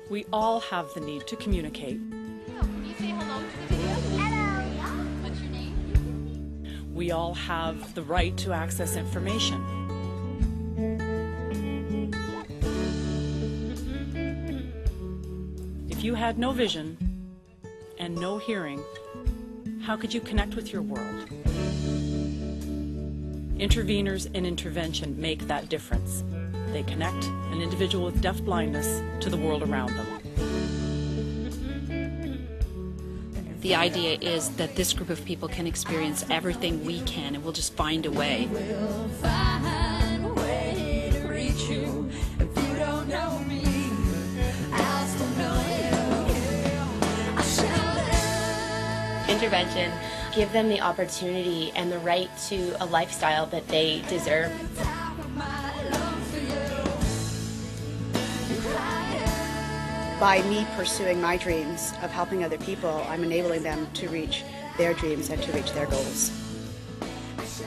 We all have the need to communicate. Can you say hello to the video? Hello. What's your name? We all have the right to access information. If you had no vision and no hearing, how could you connect with your world? Interveners in intervention make that difference. They connect an individual with deaf blindness to the world around them. The idea is that this group of people can experience everything we can, and we'll just find a way. We'll find a way to reach you. If you don't know me, I'll still know you. I shall Intervention, give them the opportunity and the right to a lifestyle that they deserve. By me pursuing my dreams of helping other people, I'm enabling them to reach their dreams and to reach their goals.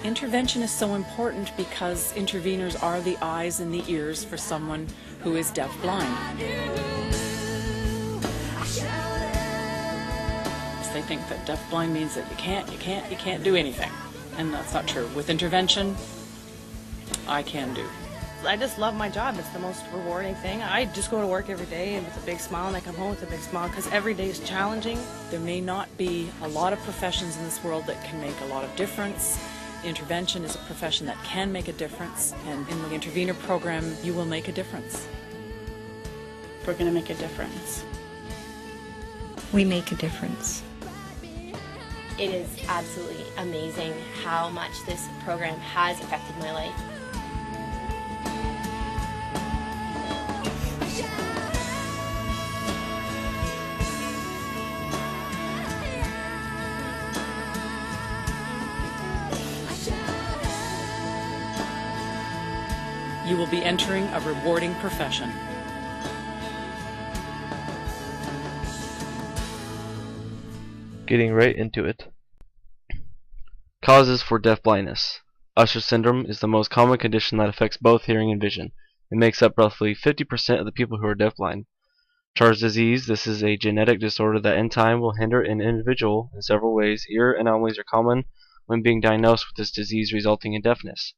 Intervention is so important because interveners are the eyes and the ears for someone who is deaf-blind. They think that deaf-blind means that you can't do anything. And that's not true. With intervention, I can do. I just love my job. It's the most rewarding thing. I just go to work every day and with a big smile, and I come home with a big smile because every day is challenging. There may not be a lot of professions in this world that can make a lot of difference. Intervention is a profession that can make a difference, and in the intervener program, you will make a difference. We're going to make a difference. We make a difference. It is absolutely amazing how much this program has affected my life. You will be entering a rewarding profession. Getting right into it. Causes for deafblindness. Usher syndrome is the most common condition that affects both hearing and vision. It makes up roughly 50% of the people who are deafblind. Charles disease. This is a genetic disorder that in time will hinder an individual in several ways. Ear anomalies are common when being diagnosed with this disease, resulting in deafness.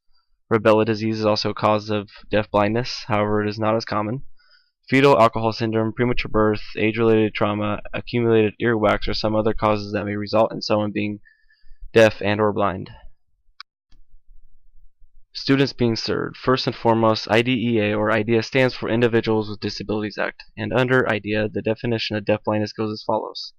Rubella disease is also a cause of deafblindness, however it is not as common. Fetal alcohol syndrome, premature birth, age-related trauma, accumulated earwax, or some other causes that may result in someone being deaf and or blind. Students being served. First and foremost, IDEA or IDEA stands for Individuals with Disabilities Act, and under IDEA, the definition of deafblindness goes as follows.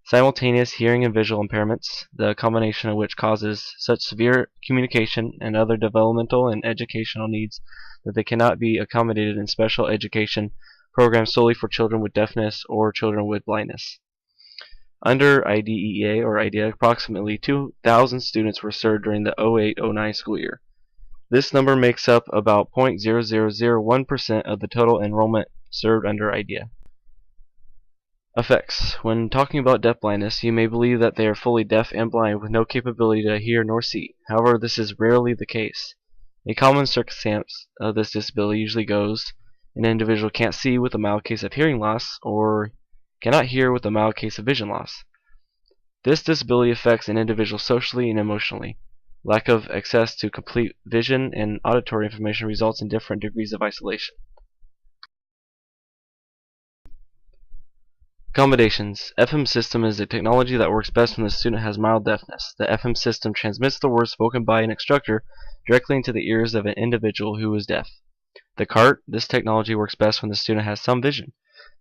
Simultaneous hearing and visual impairments, the combination of which causes such severe communication and other developmental and educational needs that they cannot be accommodated in special education programs solely for children with deafness or children with blindness. Under IDEA or IDEA, approximately 2,000 students were served during the 08-09 school year. This number makes up about 0.0001% of the total enrollment served under IDEA. Effects. When talking about deafblindness, you may believe that they are fully deaf and blind with no capability to hear nor see. However, this is rarely the case. A common circumstance of this disability usually goes, an individual can't see with a mild case of hearing loss, or cannot hear with a mild case of vision loss. This disability affects an individual socially and emotionally. Lack of access to complete vision and auditory information results in different degrees of isolation. Accommodations. FM system is a technology that works best when the student has mild deafness. The FM system transmits the words spoken by an instructor directly into the ears of an individual who is deaf. The CART. This technology works best when the student has some vision.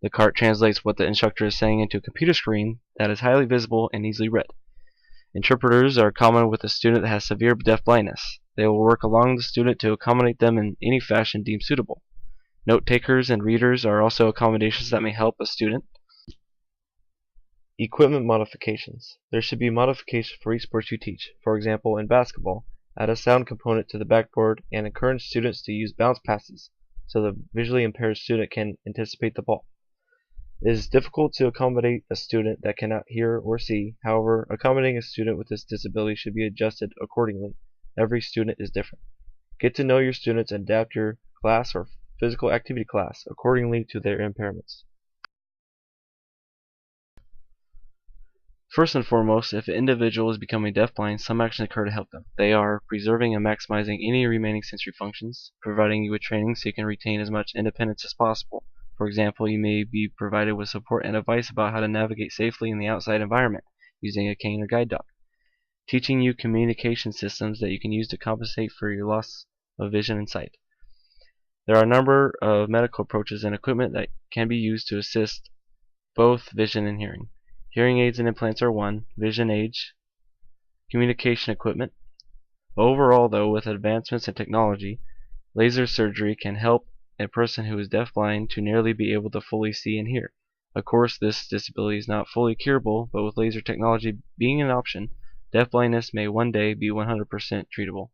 The CART translates what the instructor is saying into a computer screen that is highly visible and easily read. Interpreters are common with a student that has severe deafblindness. They will work along the student to accommodate them in any fashion deemed suitable. Note takers and readers are also accommodations that may help a student. Equipment modifications. There should be modifications for each sport you teach. For example, in basketball, add a sound component to the backboard and encourage students to use bounce passes so the visually impaired student can anticipate the ball. It is difficult to accommodate a student that cannot hear or see. However, accommodating a student with this disability should be adjusted accordingly. Every student is different. Get to know your students and adapt your class or physical activity class accordingly to their impairments. First and foremost, if an individual is becoming deafblind, some actions occur to help them. They are preserving and maximizing any remaining sensory functions, providing you with training so you can retain as much independence as possible. For example, you may be provided with support and advice about how to navigate safely in the outside environment using a cane or guide dog, teaching you communication systems that you can use to compensate for your loss of vision and sight. There are a number of medical approaches and equipment that can be used to assist both vision and hearing. Hearing aids and implants are one, vision aids, communication equipment. Overall, though, with advancements in technology, laser surgery can help a person who is deafblind to nearly be able to fully see and hear. Of course, this disability is not fully curable, but with laser technology being an option, deafblindness may one day be 100% treatable.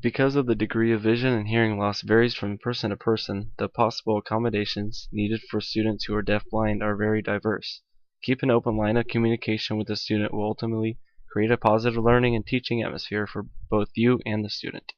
Because of the degree of vision and hearing loss varies from person to person, the possible accommodations needed for students who are deafblind are very diverse. Keep an open line of communication with the student will ultimately create a positive learning and teaching atmosphere for both you and the student.